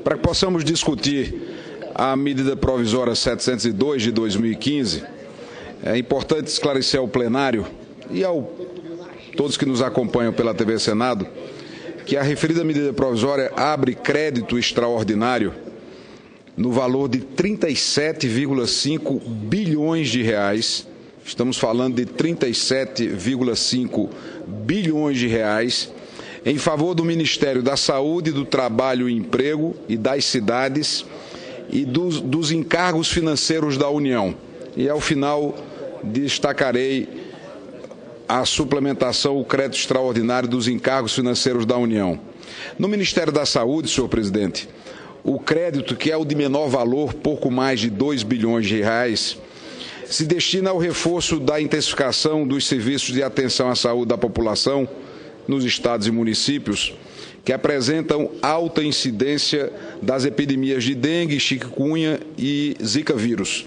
Para que possamos discutir a medida provisória 702 de 2015, é importante esclarecer ao plenário e a todos que nos acompanham pela TV Senado que a referida medida provisória abre crédito extraordinário no valor de 37,5 bilhões de reais. Estamos falando de 37,5 bilhões de reais em favor do Ministério da Saúde, do Trabalho e Emprego e das cidades e dos encargos financeiros da União. E, ao final, destacarei a suplementação, o crédito extraordinário dos encargos financeiros da União. No Ministério da Saúde, senhor presidente, o crédito, que é o de menor valor, pouco mais de 2 bilhões de reais, se destina ao reforço da intensificação dos serviços de atenção à saúde da população nos estados e municípios que apresentam alta incidência das epidemias de dengue, chikungunya e zika vírus.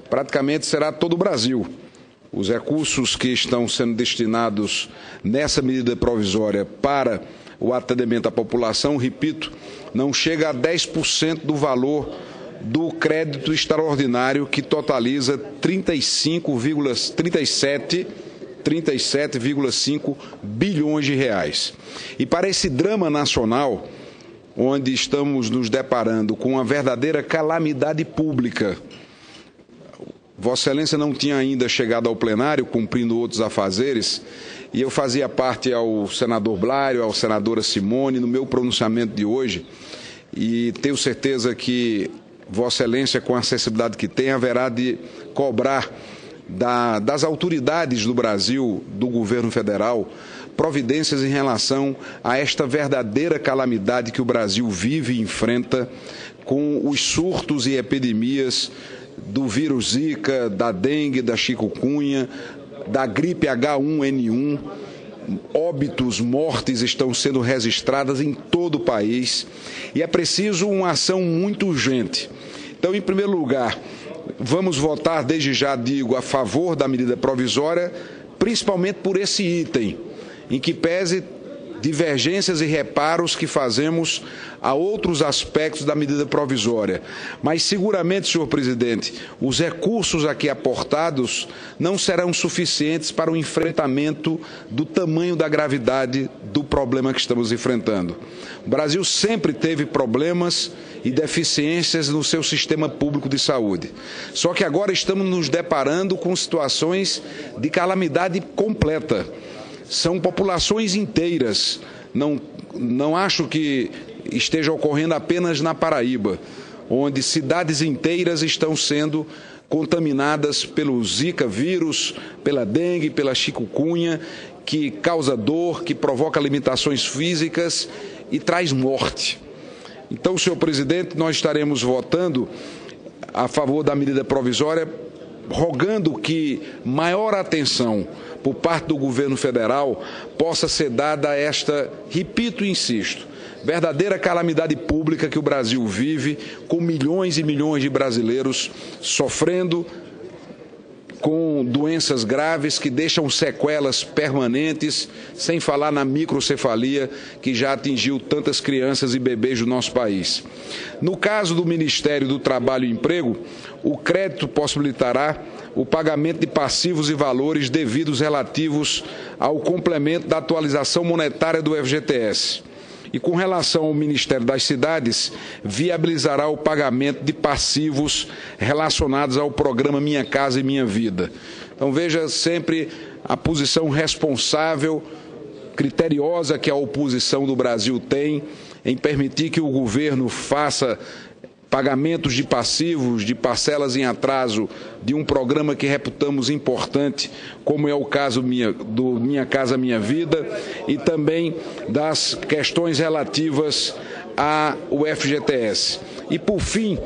Praticamente será todo o Brasil. Os recursos que estão sendo destinados nessa medida provisória para o atendimento à população, repito, não chega a 10% do valor do crédito extraordinário, que totaliza 37,5 bilhões de reais. E para esse drama nacional, onde estamos nos deparando com uma verdadeira calamidade pública, Vossa Excelência não tinha ainda chegado ao plenário, cumprindo outros afazeres, e eu fazia parte ao senador Blário, à senadora Simone, no meu pronunciamento de hoje, e tenho certeza que Vossa Excelência, com a sensibilidade que tem, haverá de cobrar das autoridades do Brasil, do governo federal, providências em relação a esta verdadeira calamidade que o Brasil vive e enfrenta com os surtos e epidemias do vírus Zika, da dengue, da chikungunya, da gripe H1N1. Óbitos, mortes estão sendo registradas em todo o país e é preciso uma ação muito urgente. Então, em primeiro lugar, vamos votar, desde já digo, a favor da medida provisória, principalmente por esse item, em que pese divergências e reparos que fazemos a outros aspectos da medida provisória. Mas, seguramente, senhor presidente, os recursos aqui aportados não serão suficientes para o enfrentamento do tamanho da gravidade do problema que estamos enfrentando. O Brasil sempre teve problemas e deficiências no seu sistema público de saúde. Só que agora estamos nos deparando com situações de calamidade completa. São populações inteiras. Não acho que esteja ocorrendo apenas na Paraíba, onde cidades inteiras estão sendo contaminadas pelo Zika vírus, pela dengue, pela chikungunya, que causa dor, que provoca limitações físicas e traz morte. Então, senhor presidente, nós estaremos votando a favor da medida provisória, rogando que maior atenção por parte do governo federal possa ser dada a esta, repito e insisto, verdadeira calamidade pública que o Brasil vive, com milhões e milhões de brasileiros sofrendo com doenças graves que deixam sequelas permanentes, sem falar na microcefalia que já atingiu tantas crianças e bebês do nosso país. No caso do Ministério do Trabalho e Emprego, o crédito possibilitará o pagamento de passivos e valores devidos relativos ao complemento da atualização monetária do FGTS. E com relação ao Ministério das Cidades, viabilizará o pagamento de passivos relacionados ao programa Minha Casa e Minha Vida. Então veja sempre a posição responsável, criteriosa que a oposição do Brasil tem em permitir que o governo faça pagamentos de passivos, de parcelas em atraso de um programa que reputamos importante, como é o caso do Minha Casa Minha Vida, e também das questões relativas ao FGTS. E, por fim,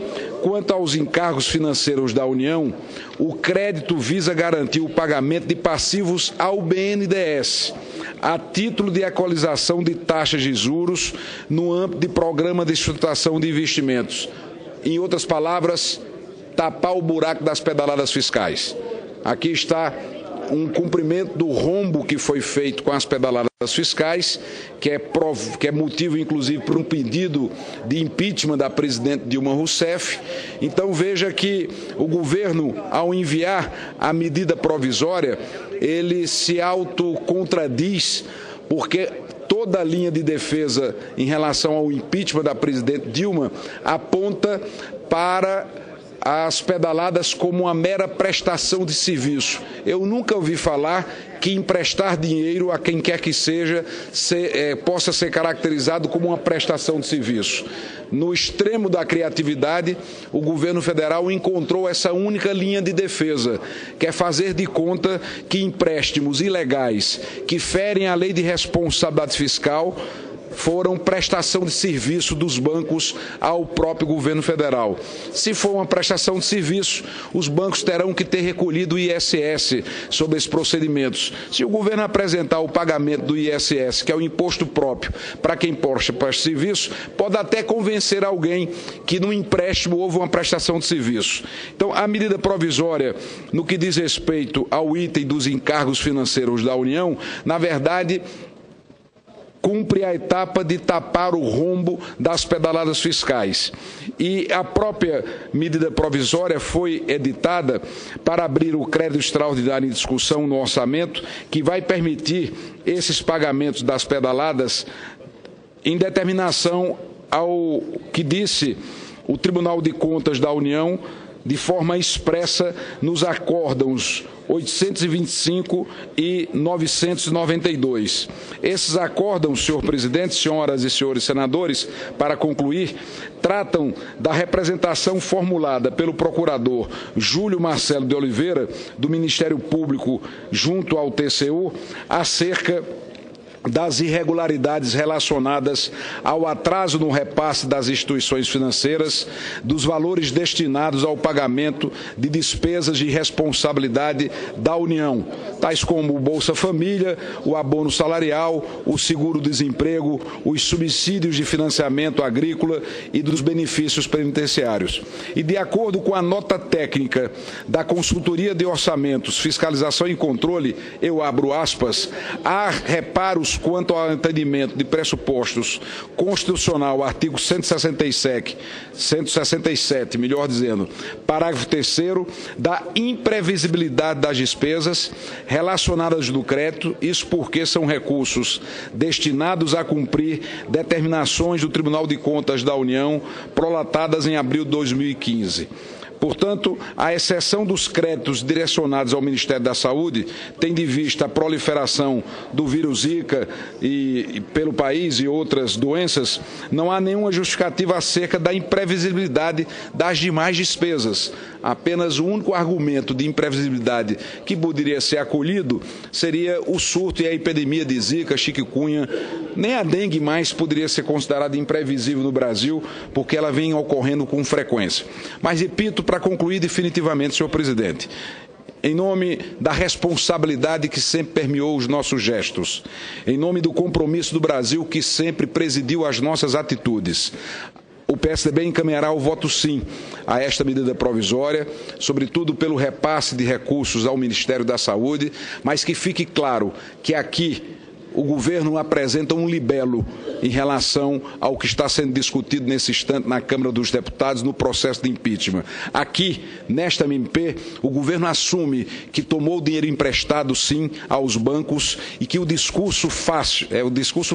quanto aos encargos financeiros da União, o crédito visa garantir o pagamento de passivos ao BNDES, a título de equalização de taxas de juros no âmbito de programa de estruturação de investimentos. Em outras palavras, tapar o buraco das pedaladas fiscais. Aqui está um cumprimento do rombo que foi feito com as pedaladas fiscais, que é motivo, inclusive, para um pedido de impeachment da presidente Dilma Rousseff. Então, veja que o governo, ao enviar a medida provisória, ele se autocontradiz, porque toda a linha de defesa em relação ao impeachment da presidente Dilma aponta para as pedaladas como uma mera prestação de serviço. Eu nunca ouvi falar que emprestar dinheiro a quem quer que seja possa ser caracterizado como uma prestação de serviço. No extremo da criatividade, o governo federal encontrou essa única linha de defesa, que é fazer de conta que empréstimos ilegais que ferem a lei de responsabilidade fiscal foram prestação de serviço dos bancos ao próprio governo federal. Se for uma prestação de serviço, os bancos terão que ter recolhido o ISS sobre esses procedimentos. Se o governo apresentar o pagamento do ISS, que é o imposto próprio, para quem presta serviço, pode até convencer alguém que no empréstimo houve uma prestação de serviço. Então, a medida provisória, no que diz respeito ao item dos encargos financeiros da União, na verdade, cumpre a etapa de tapar o rombo das pedaladas fiscais. E a própria medida provisória foi editada para abrir o crédito extraordinário em discussão no orçamento, que vai permitir esses pagamentos das pedaladas em determinação ao que disse o Tribunal de Contas da União de forma expressa nos acórdãos 825 e 992. Esses acórdãos, senhor presidente, senhoras e senhores senadores, para concluir, tratam da representação formulada pelo procurador Júlio Marcelo de Oliveira, do Ministério Público, junto ao TCU, acerca das irregularidades relacionadas ao atraso no repasse das instituições financeiras dos valores destinados ao pagamento de despesas de responsabilidade da União, tais como o Bolsa Família, o abono salarial, o seguro-desemprego, os subsídios de financiamento agrícola e dos benefícios penitenciários. E de acordo com a nota técnica da Consultoria de Orçamentos, Fiscalização e Controle, eu abro aspas, há reparos quanto ao entendimento de pressupostos constitucional, artigo 167, melhor dizendo, parágrafo 3º, da imprevisibilidade das despesas relacionadas do crédito, isso porque são recursos destinados a cumprir determinações do Tribunal de Contas da União prolatadas em abril de 2015. Portanto, a exceção dos créditos direcionados ao Ministério da Saúde, tendo em vista a proliferação do vírus Zika pelo país e outras doenças, não há nenhuma justificativa acerca da imprevisibilidade das demais despesas. Apenas o único argumento de imprevisibilidade que poderia ser acolhido seria o surto e a epidemia de Zika, chikungunya. Nem a dengue mais poderia ser considerada imprevisível no Brasil, porque ela vem ocorrendo com frequência. Mas, repito, para concluir definitivamente, senhor presidente, em nome da responsabilidade que sempre permeou os nossos gestos, em nome do compromisso do Brasil que sempre presidiu as nossas atitudes, o PSDB encaminhará o voto sim a esta medida provisória, sobretudo pelo repasse de recursos ao Ministério da Saúde, mas que fique claro que aqui o governo apresenta um libelo em relação ao que está sendo discutido nesse instante na Câmara dos Deputados no processo de impeachment. Aqui, nesta MP, o governo assume que tomou dinheiro emprestado, sim, aos bancos e que o discurso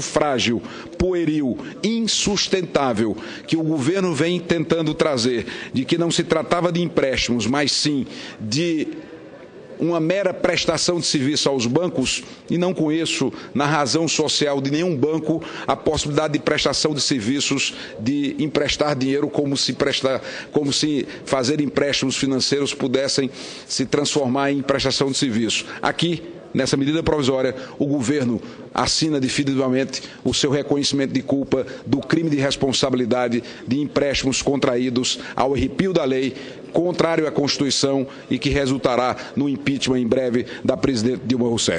frágil, pueril, insustentável que o governo vem tentando trazer, de que não se tratava de empréstimos, mas sim de uma mera prestação de serviço aos bancos, e não conheço na razão social de nenhum banco a possibilidade de prestação de serviços, de emprestar dinheiro como se fazer empréstimos financeiros pudessem se transformar em prestação de serviço. Aqui, nessa medida provisória, o governo assina definitivamente o seu reconhecimento de culpa do crime de responsabilidade de empréstimos contraídos ao arrepio da lei, contrário à Constituição e que resultará no impeachment em breve da presidente Dilma Rousseff.